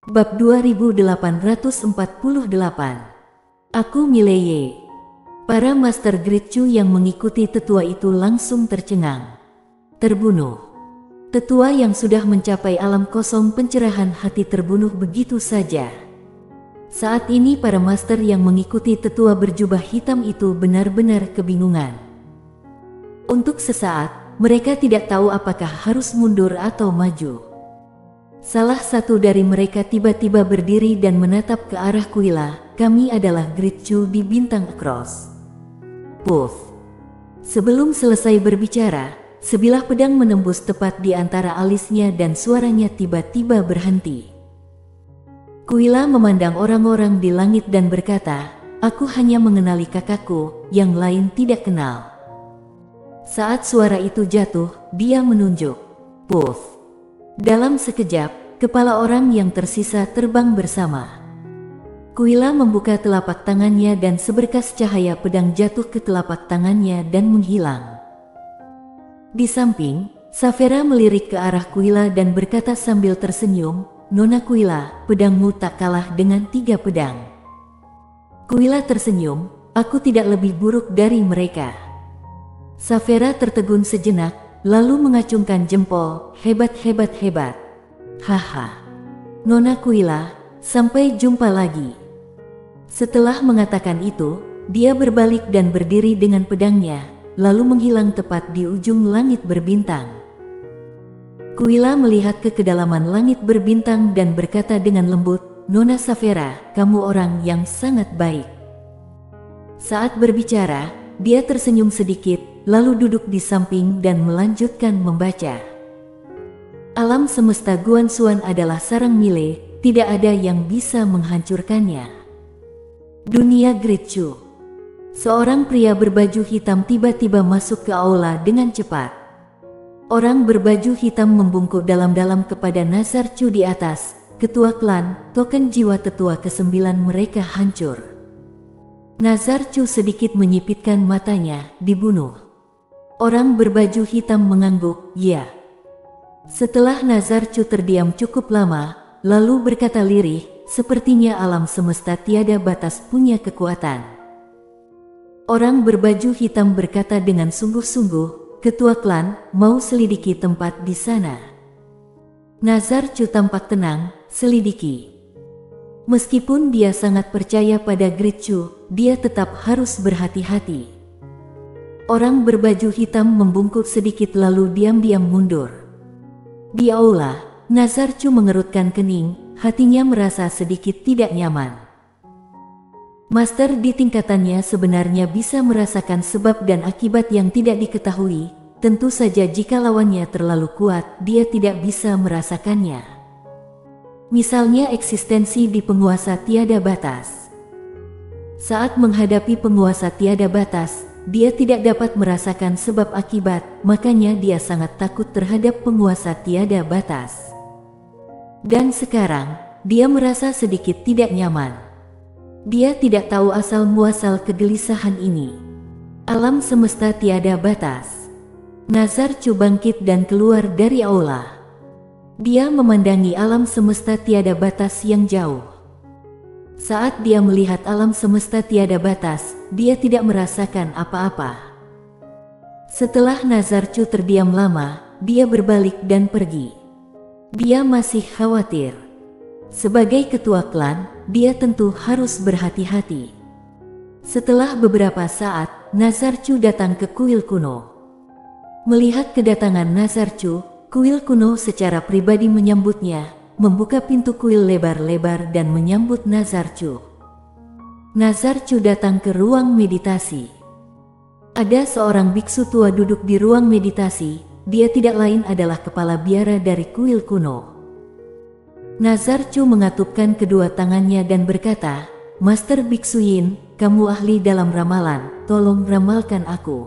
Bab 2848. Aku Mileye. Para Master Gritchu yang mengikuti tetua itu langsung tercengang. Terbunuh. Tetua yang sudah mencapai alam kosong pencerahan hati terbunuh begitu saja. Saat ini para master yang mengikuti tetua berjubah hitam itu benar-benar kebingungan. Untuk sesaat, mereka tidak tahu apakah harus mundur atau maju. Salah satu dari mereka tiba-tiba berdiri dan menatap ke arah Kuila. Kami adalah Gritchu di Bintang Across. Puff. Sebelum selesai berbicara, sebilah pedang menembus tepat di antara alisnya dan suaranya tiba-tiba berhenti. Kuila memandang orang-orang di langit dan berkata, "Aku hanya mengenali kakakku, yang lain tidak kenal." Saat suara itu jatuh, dia menunjuk. Puff. Dalam sekejap, kepala orang yang tersisa terbang bersama. Kuila membuka telapak tangannya dan seberkas cahaya pedang jatuh ke telapak tangannya dan menghilang. Di samping, Saphira melirik ke arah Kuila dan berkata sambil tersenyum, "Nona Kuila, pedangmu tak kalah dengan 3 pedang." Kuila tersenyum, "Aku tidak lebih buruk dari mereka." Saphira tertegun sejenak, lalu mengacungkan jempol, "Hebat hebat hebat. Haha. Nona Kuila, sampai jumpa lagi." Setelah mengatakan itu, dia berbalik dan berdiri dengan pedangnya, lalu menghilang tepat di ujung langit berbintang. Kuila melihat ke kedalaman langit berbintang dan berkata dengan lembut, "Nona Saphira, kamu orang yang sangat baik." Saat berbicara, dia tersenyum sedikit, lalu duduk di samping dan melanjutkan membaca. Alam semesta Guanxuan adalah sarang Mile, tidak ada yang bisa menghancurkannya. Dunia Gritchu. Seorang pria berbaju hitam tiba-tiba masuk ke aula dengan cepat. Orang berbaju hitam membungkuk dalam-dalam kepada Nazarchu di atas, ketua klan. Token jiwa tetua ke-9 mereka hancur. Nazarchu sedikit menyipitkan matanya, "Dibunuh." Orang berbaju hitam mengangguk, "Ya." Setelah Nazarchu terdiam cukup lama, lalu berkata lirih, "Sepertinya alam semesta tiada batas punya kekuatan." Orang berbaju hitam berkata dengan sungguh-sungguh, "Ketua klan, mau selidiki tempat di sana?" Nazarchu tampak tenang, "Selidiki." Meskipun dia sangat percaya pada Gritchu, dia tetap harus berhati-hati. Orang berbaju hitam membungkuk sedikit lalu diam-diam mundur. Di aula, Nazarchu mengerutkan kening, hatinya merasa sedikit tidak nyaman. Master di tingkatannya sebenarnya bisa merasakan sebab dan akibat yang tidak diketahui, tentu saja jika lawannya terlalu kuat, dia tidak bisa merasakannya. Misalnya eksistensi di penguasa tiada batas. Saat menghadapi penguasa tiada batas, dia tidak dapat merasakan sebab akibat, makanya dia sangat takut terhadap penguasa tiada batas. Dan sekarang, dia merasa sedikit tidak nyaman. Dia tidak tahu asal-muasal kegelisahan ini. Alam semesta tiada batas. Nazarchu bangkit dan keluar dari aula. Dia memandangi alam semesta tiada batas yang jauh. Saat dia melihat alam semesta tiada batas, dia tidak merasakan apa-apa. Setelah Nazarchu terdiam lama, dia berbalik dan pergi. Dia masih khawatir. Sebagai ketua klan, dia tentu harus berhati-hati. Setelah beberapa saat, Nazarchu datang ke kuil kuno. Melihat kedatangan Nazarchu, kuil kuno secara pribadi menyambutnya, membuka pintu kuil lebar-lebar dan menyambut Nazarchu. Nazarchu datang ke ruang meditasi. Ada seorang biksu tua duduk di ruang meditasi, dia tidak lain adalah kepala biara dari kuil kuno. Nazarchu mengatupkan kedua tangannya dan berkata, "Master Biksu Yin, kamu ahli dalam ramalan, tolong ramalkan aku."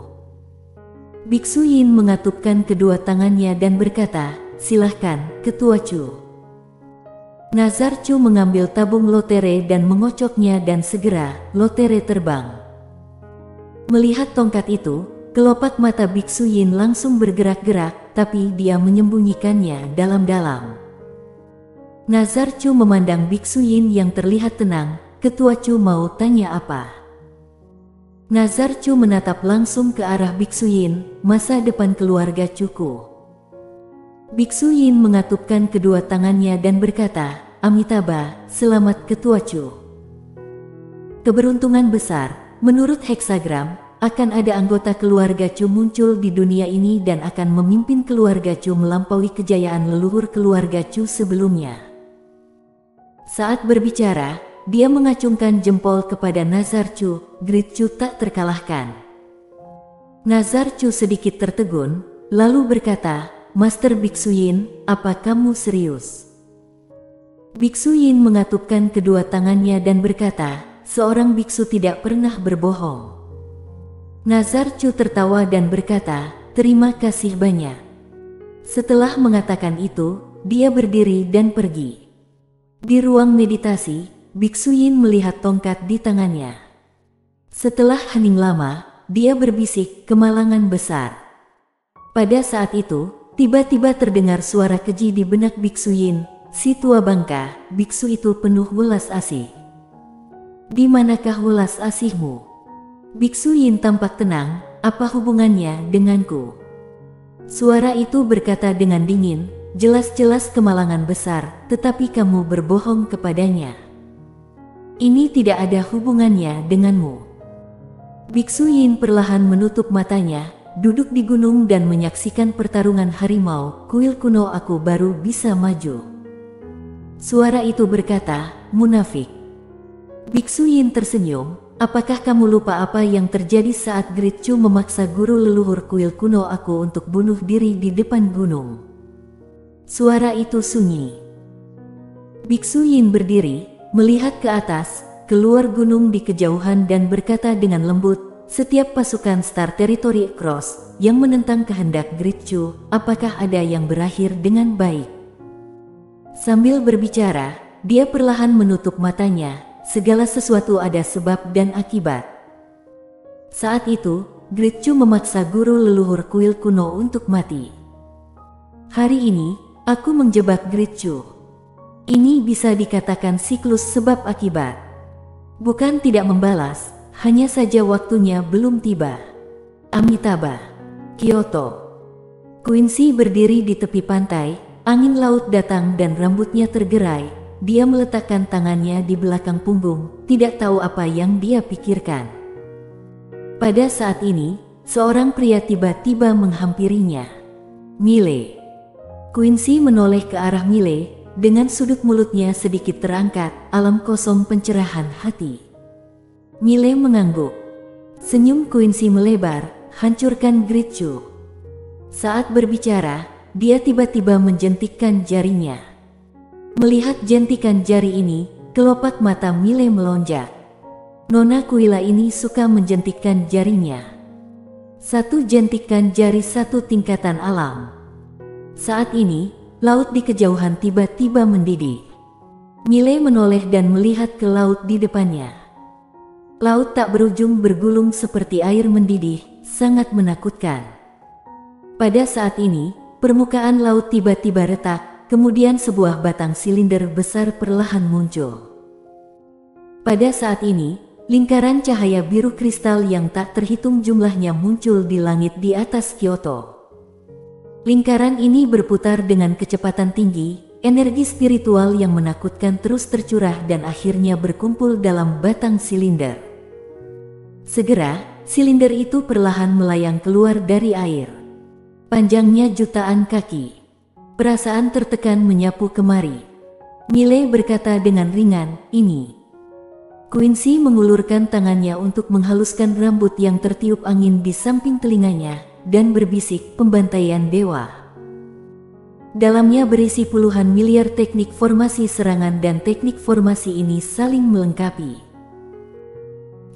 Biksu Yin mengatupkan kedua tangannya dan berkata, "Silahkan, Ketua Chu." Nazarchu mengambil tabung lotere dan mengocoknya dan segera, lotere terbang. Melihat tongkat itu, kelopak mata Biksu Yin langsung bergerak-gerak, tapi dia menyembunyikannya dalam-dalam. Nazar Chu memandang Biksu Yin yang terlihat tenang. Ketua Chu mau tanya apa? Nazar Chu menatap langsung ke arah Biksu Yin, masa depan keluarga Chuku. Biksu Yin mengatupkan kedua tangannya dan berkata, Amitabha, selamat Ketua Chu. Keberuntungan besar, menurut heksagram, akan ada anggota keluarga Chu muncul di dunia ini dan akan memimpin keluarga Chu melampaui kejayaan leluhur keluarga Chu sebelumnya. Saat berbicara, dia mengacungkan jempol kepada Nazar Chu, Great Chu tak terkalahkan. Nazar Chu sedikit tertegun, lalu berkata, Master Biksu Yin, apa kamu serius? Biksu Yin mengatupkan kedua tangannya dan berkata, seorang biksu tidak pernah berbohong. Nazar Chu tertawa dan berkata, terima kasih banyak. Setelah mengatakan itu, dia berdiri dan pergi. Di ruang meditasi, Biksu Yin melihat tongkat di tangannya. Setelah hening lama, dia berbisik, kemalangan besar. Pada saat itu, tiba-tiba terdengar suara keji di benak Biksu Yin, si tua bangka, biksu itu penuh welas asih. Di manakah welas asihmu? Biksu Yin tampak tenang, apa hubungannya denganku? Suara itu berkata dengan dingin, jelas-jelas kemalangan besar, tetapi kamu berbohong kepadanya. Ini tidak ada hubungannya denganmu. Biksu Yin perlahan menutup matanya, duduk di gunung dan menyaksikan pertarungan harimau, kuil kuno aku baru bisa maju. Suara itu berkata, munafik. Biksu Yin tersenyum, apakah kamu lupa apa yang terjadi saat Great Chu memaksa guru leluhur kuil kuno aku untuk bunuh diri di depan gunung? Suara itu sunyi. Biksu Yin berdiri, melihat ke atas, keluar gunung di kejauhan dan berkata dengan lembut, setiap pasukan Star Territory Cross yang menentang kehendak Great Chu, apakah ada yang berakhir dengan baik? Sambil berbicara, dia perlahan menutup matanya. Segala sesuatu ada sebab dan akibat. Saat itu, Great Chu memaksa guru leluhur kuil kuno untuk mati. Hari ini, aku menjebak Great Chu. Ini bisa dikatakan siklus sebab akibat. Bukan tidak membalas, hanya saja waktunya belum tiba. Amitabha, Kyoto. Quincy berdiri di tepi pantai, angin laut datang dan rambutnya tergerai. Dia meletakkan tangannya di belakang punggung, tidak tahu apa yang dia pikirkan. Pada saat ini, seorang pria tiba-tiba menghampirinya. Mile. Quincy menoleh ke arah Mile, dengan sudut mulutnya sedikit terangkat, alam kosong pencerahan hati. Mile mengangguk. Senyum Quincy melebar, hancurkan Great Chu. Saat berbicara, dia tiba-tiba menjentikkan jarinya. Melihat jentikan jari ini, kelopak mata Mile melonjak. Nona Kuila ini suka menjentikkan jarinya. Satu jentikan jari satu tingkatan alam. Saat ini, laut di kejauhan tiba-tiba mendidih. Mile menoleh dan melihat ke laut di depannya. Laut tak berujung bergulung seperti air mendidih, sangat menakutkan. Pada saat ini, permukaan laut tiba-tiba retak. Kemudian sebuah batang silinder besar perlahan muncul. Pada saat ini, lingkaran cahaya biru kristal yang tak terhitung jumlahnya muncul di langit di atas Kyoto. Lingkaran ini berputar dengan kecepatan tinggi, energi spiritual yang menakutkan terus tercurah dan akhirnya berkumpul dalam batang silinder. Segera, silinder itu perlahan melayang keluar dari air. Panjangnya jutaan kaki. Perasaan tertekan menyapu kemari. Mile berkata dengan ringan, ini. Quincy mengulurkan tangannya untuk menghaluskan rambut yang tertiup angin di samping telinganya, dan berbisik, pembantaian dewa. Dalamnya berisi puluhan miliar teknik formasi serangan dan teknik formasi ini saling melengkapi.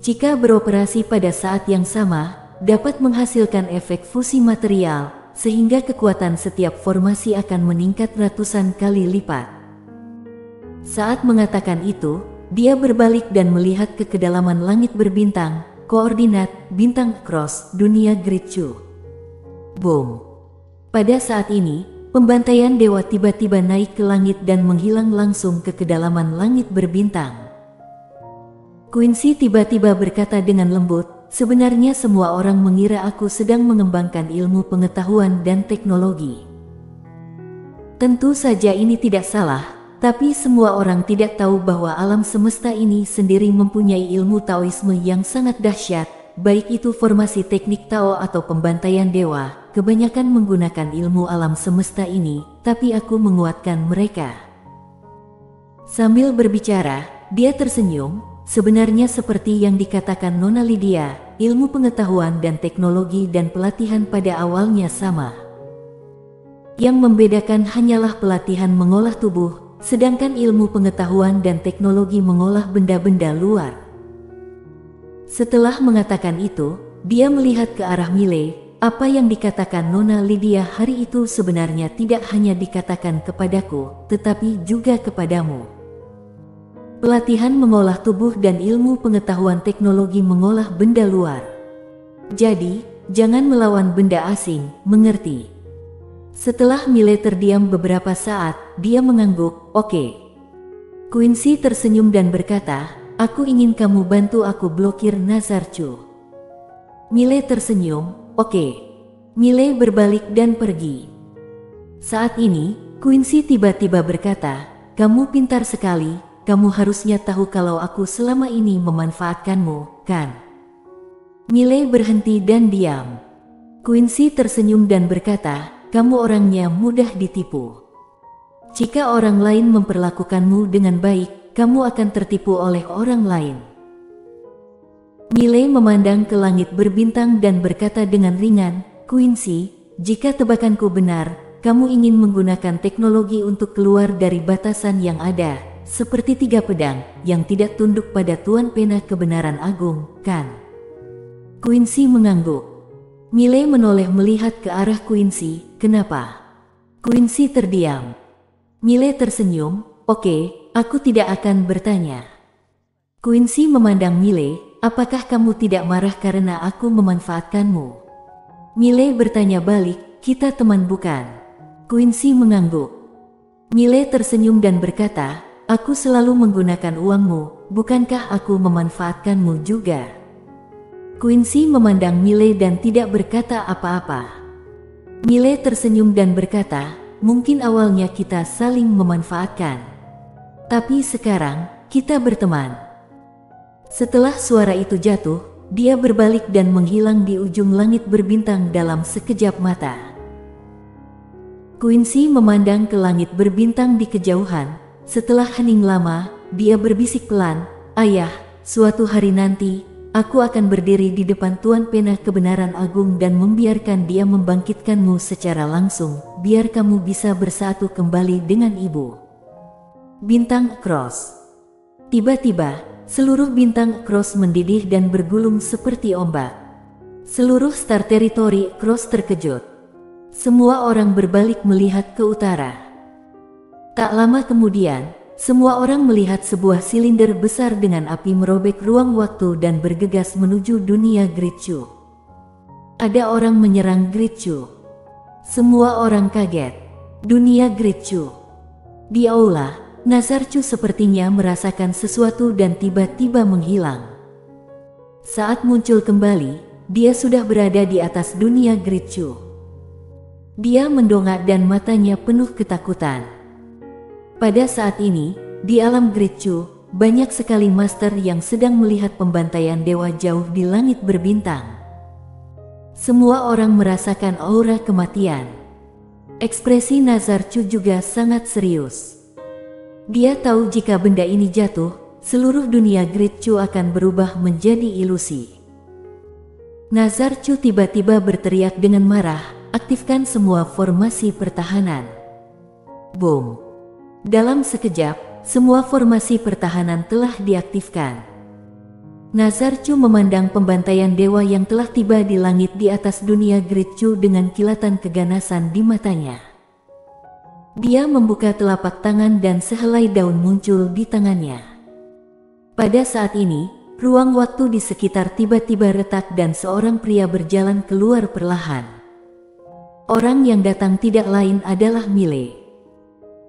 Jika beroperasi pada saat yang sama, dapat menghasilkan efek fusi material, sehingga kekuatan setiap formasi akan meningkat ratusan kali lipat. Saat mengatakan itu, dia berbalik dan melihat ke kedalaman langit berbintang, koordinat, bintang cross, dunia Great Chu. Boom! Pada saat ini, pembantaian dewa tiba-tiba naik ke langit dan menghilang langsung ke kedalaman langit berbintang. Quincy tiba-tiba berkata dengan lembut, "Sebenarnya semua orang mengira aku sedang mengembangkan ilmu pengetahuan dan teknologi. Tentu saja ini tidak salah, tapi semua orang tidak tahu bahwa alam semesta ini sendiri mempunyai ilmu Taoisme yang sangat dahsyat, baik itu formasi teknik Tao atau pembantaian dewa. Kebanyakan menggunakan ilmu alam semesta ini, tapi aku menguatkan mereka." Sambil berbicara, dia tersenyum. Sebenarnya seperti yang dikatakan Nona Lydia, ilmu pengetahuan dan teknologi dan pelatihan pada awalnya sama. Yang membedakan hanyalah pelatihan mengolah tubuh, sedangkan ilmu pengetahuan dan teknologi mengolah benda-benda luar. Setelah mengatakan itu, dia melihat ke arah Miley. Apa yang dikatakan Nona Lydia hari itu sebenarnya tidak hanya dikatakan kepadaku, tetapi juga kepadamu. Pelatihan mengolah tubuh dan ilmu pengetahuan teknologi mengolah benda luar. Jadi, jangan melawan benda asing, mengerti? Setelah Miley terdiam beberapa saat, dia mengangguk, "Oke." Quincy tersenyum dan berkata, "Aku ingin kamu bantu aku blokir Nazar Chu." Miley tersenyum, "Oke." Miley berbalik dan pergi. Saat ini, Quincy tiba-tiba berkata, "Kamu pintar sekali, kamu harusnya tahu kalau aku selama ini memanfaatkanmu, kan?" Miley berhenti dan diam. Quincy tersenyum dan berkata, "Kamu orangnya mudah ditipu. Jika orang lain memperlakukanmu dengan baik, kamu akan tertipu oleh orang lain." Miley memandang ke langit berbintang dan berkata dengan ringan, "Quincy, jika tebakanku benar, kamu ingin menggunakan teknologi untuk keluar dari batasan yang ada, seperti tiga pedang yang tidak tunduk pada Tuan Pena Kebenaran Agung, kan?" Quincy mengangguk. Miley menoleh melihat ke arah Quincy. "Kenapa?" Quincy terdiam. Miley tersenyum, "Oke, aku tidak akan bertanya." Quincy memandang Miley, "Apakah kamu tidak marah karena aku memanfaatkanmu?" Miley bertanya balik, "Kita teman bukan?" Quincy mengangguk. Miley tersenyum dan berkata, "Aku selalu menggunakan uangmu, bukankah aku memanfaatkanmu juga?" Quincy memandang Miley dan tidak berkata apa-apa. Miley tersenyum dan berkata, "Mungkin awalnya kita saling memanfaatkan, tapi sekarang kita berteman." Setelah suara itu jatuh, dia berbalik dan menghilang di ujung langit berbintang dalam sekejap mata. Quincy memandang ke langit berbintang di kejauhan. Setelah hening lama, dia berbisik pelan, "Ayah, suatu hari nanti, aku akan berdiri di depan Tuan Pena Kebenaran Agung dan membiarkan dia membangkitkanmu secara langsung, biar kamu bisa bersatu kembali dengan ibu." Bintang Cross. Tiba-tiba, seluruh bintang Cross mendidih dan bergulung seperti ombak. Seluruh Star Territory Cross terkejut. Semua orang berbalik melihat ke utara. Tak lama kemudian, semua orang melihat sebuah silinder besar dengan api merobek ruang waktu dan bergegas menuju dunia Gritchu. Ada orang menyerang Gritchu. Semua orang kaget. Dunia Gritchu. Di aula, Nazar Chu sepertinya merasakan sesuatu dan tiba-tiba menghilang. Saat muncul kembali, dia sudah berada di atas dunia Gritchu. Dia mendongak dan matanya penuh ketakutan. Pada saat ini, di alam Gritchu, banyak sekali master yang sedang melihat pembantaian dewa jauh di langit berbintang. Semua orang merasakan aura kematian. Ekspresi Nazar Chu juga sangat serius. Dia tahu jika benda ini jatuh, seluruh dunia Gritchu akan berubah menjadi ilusi. Nazar Chu tiba-tiba berteriak dengan marah, "Aktifkan semua formasi pertahanan." Boom! Dalam sekejap, semua formasi pertahanan telah diaktifkan. Nazar Chu memandang pembantaian dewa yang telah tiba di langit di atas dunia Gritchu dengan kilatan keganasan di matanya. Dia membuka telapak tangan dan sehelai daun muncul di tangannya. Pada saat ini, ruang waktu di sekitar tiba-tiba retak dan seorang pria berjalan keluar perlahan. Orang yang datang tidak lain adalah Mile.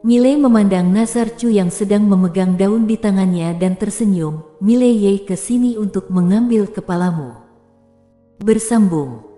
Mile memandang Nazar Chu yang sedang memegang daun di tangannya dan tersenyum. Mile Ye ke sini untuk mengambil kepalamu. Bersambung.